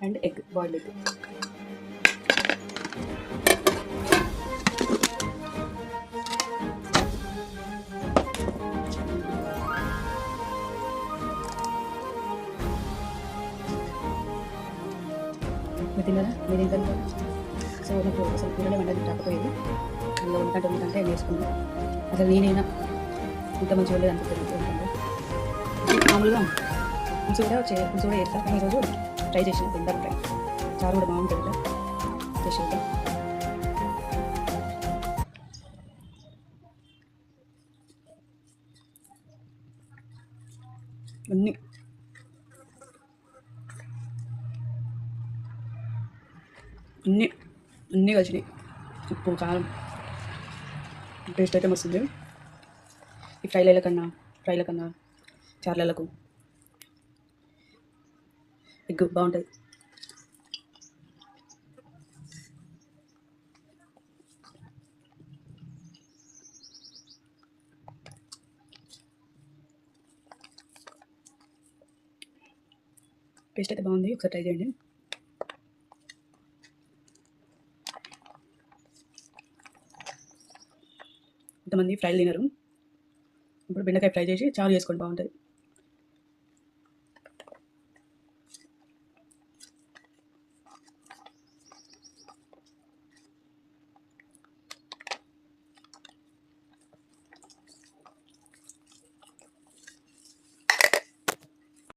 And egg, boiled egg. మీరు తిన్నారా? మీరు ఏం తిన్నారు? సో నాకు అసలు కూరలో వండడం రాకపోయేది. అందులో వండుకుంటే నేర్చుకున్నాను. అసలు నేనైనా ఇంత మంచిగా ఉండేది అనిపిస్తుంది. మామూలుగా పులుసు కూడా చేస్తాను, కానీ ఈరోజు ట్రై చేసిన తింటాను. ట్రై చారు కూడా బాగుంటుంది కదా, చేసి చూద్దాం. అన్నీ అన్నీ అన్నీ కలిసినాయి. ఉప్పు, కారం, టేస్ట్ అయితే వస్తుంది. ఈ ఫ్రైల కన్నా చార్లలకు ఎగ్ బాగుంటుంది. టేస్ట్ అయితే బాగుంది, ఒకసారి ట్రై చేయండి. కొంతమంది ఫ్రైలు తినరు, ఇప్పుడు బెండకాయ ఫ్రై చేసి చారు చేసుకోండి, బాగుంటుంది.